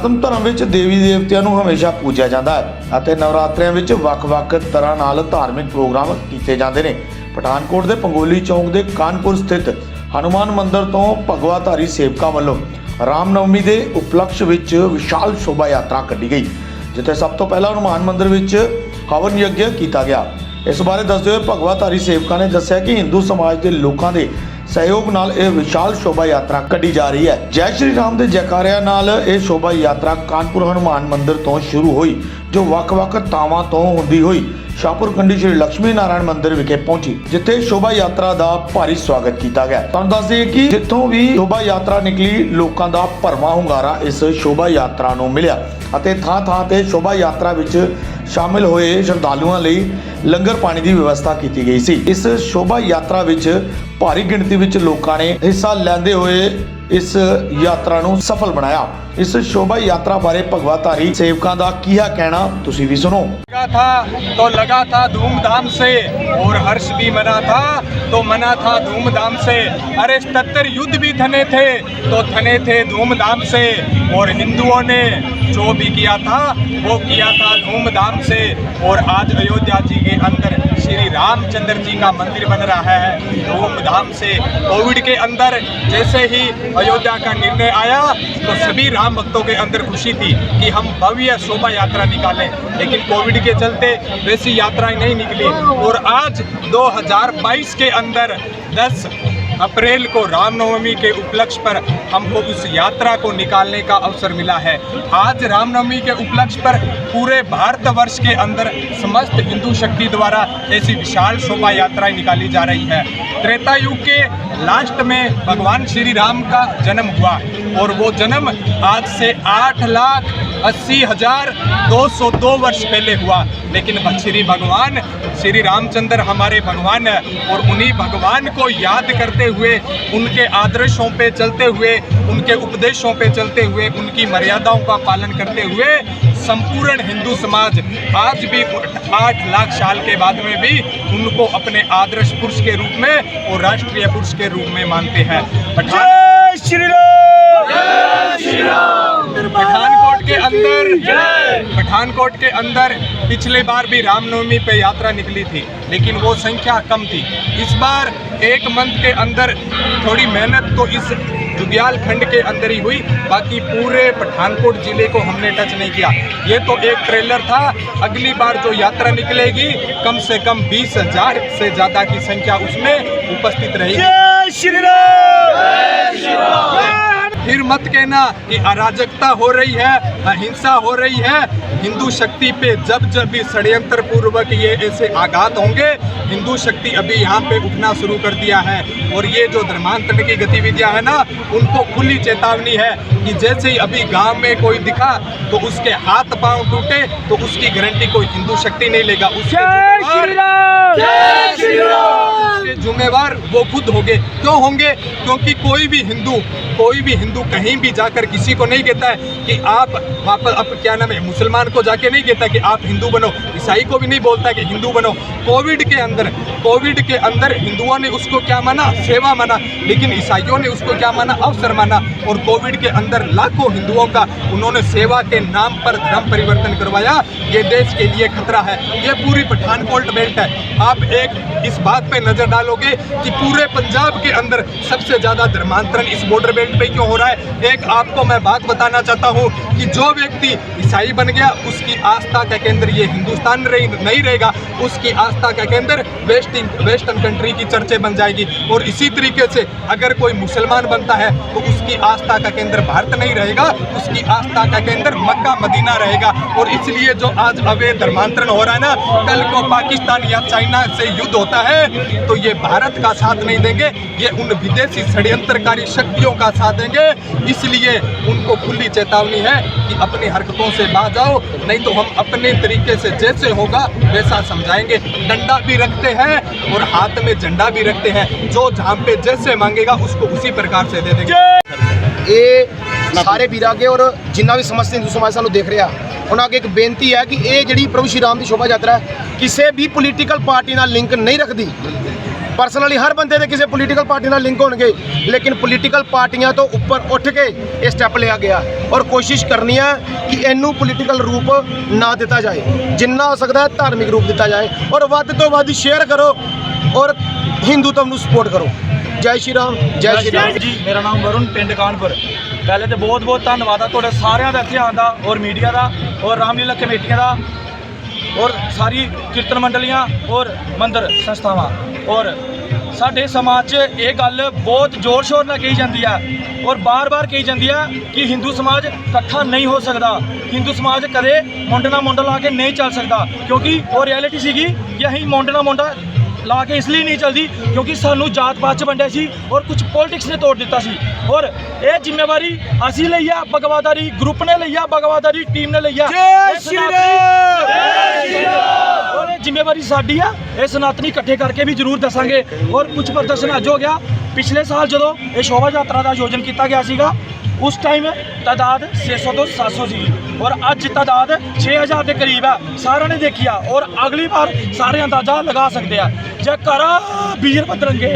सनातन धर्म विच देवी देवतिਆਂ ਨੂੰ हमेशा पूजा जाता है ਅਤੇ नवरात्रिਆਂ ਵਿੱਚ ਵੱਖ-ਵੱਖ ਤਰ੍ਹਾਂ ਨਾਲ धार्मिक प्रोग्राम ਕੀਤੇ ਜਾਂਦੇ ਨੇ। पठानकोट ਦੇ पंगोली चौक ਦੇ कानपुर स्थित हनुमान मंदिर तो भगवाधारी सेवकों वालों रामनवमी के उपलक्ष्य विच विशाल शोभा यात्रा कढ़ी गई, जिथे सब तो पहला हनुमान मंदिर विच हवन यज्ञ किया गया। इस बारे दसदे हुए भगवाधारी सेवकों ने दस्सिया कि हिंदू समाज के लोगों के सहयोग नाल यह विशाल शोभा यात्रा कढ़ी जा रही है। जय श्री राम के जयकारियां नाल यह शोभा यात्रा कानपुर हनुमान मंदिर तो शुरू हुई, जो वख-वख थावां तो हुंदी हुई शाहपुर कंडी श्री लक्ष्मी नारायण मंदिर विखे पहुंची, जिथे शोभा यात्रा का भारी स्वागत किया गया। तुहानूं दस दईए कि जिथों भी शोभा यात्रा निकली, लोगों का भरवां हुंगारा इस शोभा यात्रा नूं मिलिया ਅਤੇ ਥਾਂ-ਥਾਂ ਤੇ शोभा यात्रा ਵਿੱਚ शामिल होए श्रद्धालुओं ਲਈ लंगर पानी की व्यवस्था की गई सी। इस शोभा यात्रा ਵਿੱਚ भारी गिणती ਵਿੱਚ लोगों ने हिस्सा लेंदे हुए इस यात्रा नूं सफल बनाया। इस शोभा यात्रा बारे भगवाधारी सेवकों का क्या कहना, तुसीं भी सुनो। लगा था धूमधाम से और हर्ष भी मना था तो मना था धूमधाम से। अरे 77 युद्ध भी थने थे तो थने थे धूमधाम से, और हिंदुओं ने जो भी किया था वो किया था धूमधाम से। और आज अयोध्या जी के अंदर श्री रामचंद्र जी का मंदिर बन रहा है धूमधाम से। कोविड के अंदर जैसे ही अयोध्या का निर्णय आया तो सभी राम भक्तों के अंदर खुशी थी कि हम भव्य शोभा यात्रा निकालें, लेकिन कोविड के चलते वैसी यात्राएं नहीं निकली। और आज 2022 के अंदर 10 अप्रैल को रामनवमी के उपलक्ष्य पर हमको उस यात्रा को निकालने का अवसर मिला है। आज रामनवमी के उपलक्ष्य पर पूरे भारतवर्ष के अंदर समस्त हिंदू शक्ति द्वारा ऐसी विशाल शोभा यात्राएं निकाली जा रही है। त्रेता युग के लास्ट में भगवान श्री राम का जन्म हुआ, और वो जन्म आज से 8,80,202 वर्ष पहले हुआ। लेकिन श्री भगवान श्री रामचंद्र हमारे भगवान है, और उन्हीं भगवान को याद करते हुए, उनके आदर्शों पे चलते हुए, उनके उपदेशों पे चलते हुए, उनकी मर्यादाओं का पालन करते हुए संपूर्ण हिंदू समाज आज भी 8 लाख साल के बाद में भी उनको अपने आदर्श पुरुष के रूप में और राष्ट्रीय पुरुष के रूप में मानते हैं। पठानकोट के अंदर पिछले बार भी रामनवमी पे यात्रा निकली थी, लेकिन वो संख्या कम थी। इस बार एक मंथ के अंदर थोड़ी मेहनत तो इस जुग्याल खंड के अंदर ही हुई, बाकी पूरे पठानकोट जिले को हमने टच नहीं किया। ये तो एक ट्रेलर था, अगली बार जो यात्रा निकलेगी कम से कम 20,000 से ज़्यादा की संख्या उसमें उपस्थित रहेगी। फिर मत कहना कि अराजकता हो रही है, अहिंसा हो रही है। हिंदू शक्ति पे जब भी षड्यंत्र पूर्वक ये ऐसे आघात होंगे, हिंदू शक्ति अभी यहाँ पे उठना शुरू कर दिया है। और ये जो धर्मांतरण की गतिविधियाँ है ना, उनको खुली चेतावनी है कि जैसे ही अभी गांव में कोई दिखा तो उसके हाथ पांव टूटे तो उसकी गारंटी कोई हिंदू शक्ति नहीं लेगा। उसके जिम्मेवार वो खुद होंगे। क्यों होंगे? क्योंकि कोई भी हिंदू कहीं भी जाकर किसी को नहीं कहता है कि आप वापस क्या नाम है, मुसलमान को जाके नहीं कहता कि आप हिंदू बनो, ईसाई को भी नहीं बोलता कि हिंदू बनो। कोविड के अंदर हिंदुओं ने उसको क्या माना? सेवा माना, लेकिन ईसाइयों ने उसको क्या माना? अवसर माना। और कोविड के अंदर लाखों हिंदुओं का उन्होंने सेवा के नाम पर धर्म परिवर्तन करवाया। ये देश के लिए खतरा है। ये पूरी पठानकोट बेल्ट है। आप एक इस बात पे नजर डालोगे कि पूरे पंजाब के अंदर सबसे ज्यादा धर्मांतरण इस बॉर्डर बेल्ट पे क्यों हो रहा है। एक आपको मैं बात बताना चाहता हूँ कि जो व्यक्ति ईसाई बन गया उसकी आस्था का केंद्र ये हिंदुस्तान नहीं रहेगा, उसकी आस्था का केंद्र वेस्टर्न कंट्री की चर्चें बन जाएगी। और इसी तरीके से अगर कोई मुसलमान बनता है तो उसकी आस्था का केंद्र भारत नहीं रहेगा, उसकी आस्था का केंद्र मक्का मदीना रहेगा। और इसलिए जो आज अवैध धर्मांतरण हो रहा है ना, कल को पाकिस्तान या चाइना से युद्ध होता है तो ये भारत का साथ नहीं देंगे, ये उन विदेशी षड्यंत्रकारी शक्तियों का साथ देंगे। इसलिए उनको खुली चेतावनी है कि अपनी हरकतों से बाज जाओ, नहीं तो हम अपने तरीके से जैसे होगा वैसा समझाएंगे। डंडा भी रखते हैं और हाथ में झंडा भी रखते हैं, जो जहाँ पे जैसे मांगेगा उसको उसी प्रकार से दे देंगे। ये सारे वीर अगे और जिन्ना भी समस्त हिंदू समाज सानू देख रहा, उन्होंने अगे एक बेनती है कि ये जी प्रभु श्री राम की शोभा यात्रा किसी भी पोलीटिकल पार्टी नाल लिंक नहीं रखती। ਪਰਸਨਲੀ ਹਰ ਬੰਦੇ ਦੇ ਕਿਸੇ ਪੋਲੀਟੀਕਲ ਪਾਰਟੀ ਨਾਲ ਲਿੰਕ ਹੋਣਗੇ, ਲੇਕਿਨ ਪੋਲੀਟੀਕਲ ਪਾਰਟੀਆਂ ਤੋਂ ਉੱਪਰ ਉੱਠ ਕੇ ਇਹ ਸਟੈਪ ਲਿਆ ਗਿਆ ਔਰ ਕੋਸ਼ਿਸ਼ ਕਰਨੀ ਹੈ ਕਿ ਇਹਨੂੰ ਪੋਲੀਟੀਕਲ ਰੂਪ ਨਾ ਦਿੱਤਾ ਜਾਏ, ਜਿੰਨਾ ਹੋ ਸਕਦਾ ਹੈ ਧਾਰਮਿਕ ਰੂਪ ਦਿੱਤਾ ਜਾਏ ਔਰ ਵੱਧ ਤੋਂ ਵੱਧ ਸ਼ੇਅਰ ਕਰੋ ਔਰ ਹਿੰਦੂਤਵ ਨੂੰ ਸਪੋਰਟ ਕਰੋ। ਜੈ ਸ਼੍ਰੀ ਰਾਮ, ਜੈ ਸ਼੍ਰੀ ਰਾਮ ਜੀ। ਮੇਰਾ ਨਾਮ ਵਰੁਣ, ਪਿੰਡ ਕਾਨਪੁਰ। ਪਹਿਲੇ ਤੇ ਬਹੁਤ ਬਹੁਤ ਧੰਨਵਾਦ ਆ ਤੁਹਾਡੇ ਸਾਰਿਆਂ ਦਾ ਇੱਥੇ ਆਉਣ ਦਾ ਔਰ ਮੀਡੀਆ ਦਾ ਔਰ ਰਾਮਲੀਲਾ ਕਮੇਟੀਆਂ ਦਾ ਔਰ ਸਾਰੀ ਕੀਰਤਨ ਮੰਡਲੀਆਂ ਔਰ ਮੰਦਰ ਸੰਸਥਾਵਾਂ। ਔਰ ਸਾਡੇ ਸਮਾਜ 'ਚ ਇਹ ਗੱਲ ਬਹੁਤ ਜ਼ੋਰ ਸ਼ੋਰ ਨਾਲ ਕਹੀ ਜਾਂਦੀ ਹੈ ਔਰ ਬਾਰ-ਬਾਰ ਕਹੀ ਜਾਂਦੀ ਹੈ ਕਿ ਹਿੰਦੂ ਸਮਾਜ ਇਕੱਠਾ ਨਹੀਂ ਹੋ ਸਕਦਾ, ਹਿੰਦੂ ਸਮਾਜ ਕਦੇ ਮੁੰਡੇ ਨਾਲ ਮੁੰਡਾ ਲਾ ਕੇ ਨਹੀਂ ਚੱਲ ਸਕਦਾ, ਕਿਉਂਕਿ ਉਹ ਰਿਐਲਿਟੀ ਸੀਗੀ ਕਿ ਅਸੀਂ ਮੁੰਡੇ ਨਾਲ ਮੁੰਡਾ ਲਾ ਕੇ ਇਸ ਲਈ ਨਹੀਂ ਚੱਲਦੀ ਕਿਉਂਕਿ ਸਾਨੂੰ ਜਾਤ ਪਾਤ 'ਚ ਵੰਡਿਆ ਸੀ ਔਰ ਕੁਝ ਪੋਲਿਟਿਕਸ ਨੇ ਤੋੜ ਦਿੱਤਾ ਸੀ। ਔਰ ਇਹ ਜ਼ਿੰਮੇਵਾਰੀ ਅਸੀਂ ਲਈ ਆ, ਬਗਵਾਦਾਰੀ ਗਰੁੱਪ ਨੇ ਲਈ ਆ, ਬਗਵਾਦਾਰੀ ਟੀਮ ਨੇ ਲਈ ਆ। ਔਰ ਇਹ ਜ਼ਿੰਮੇਵਾਰੀ ਸਾਡੀ ਆ, ਇਹ ਸਨਾਤਨੀ ਇਕੱਠੇ ਕਰਕੇ ਵੀ ਜ਼ਰੂਰ ਦੱਸਾਂਗੇ। ਔਰ ਕੁਝ ਪ੍ਰਦਰਸ਼ਨ ਅੱਜ ਹੋ ਗਿਆ। ਪਿਛਲੇ ਸਾਲ ਜਦੋਂ ਇਹ ਸ਼ੋਭਾ ਯਾਤਰਾ ਦਾ ਆਯੋਜਨ ਕੀਤਾ ਗਿਆ ਸੀਗਾ ਉਸ ਟਾਈਮ ਤਾਦਾਦ 600 ਤੋਂ 700 ਸੀ ਔਰ ਅੱਜ ਤਾਦਾਦ 6000 ਦੇ ਕਰੀਬ ਆ। ਸਾਰਿਆਂ ਨੇ ਦੇਖੀ ਆ ਔਰ ਅਗਲੀ ਵਾਰ ਸਾਰੇ ਅੰਦਾਜ਼ਾ ਲਗਾ ਸਕਦੇ ਆ। ਜੈ ਕਰਾ ਵੀਰ ਬਦਰੰਗੇ।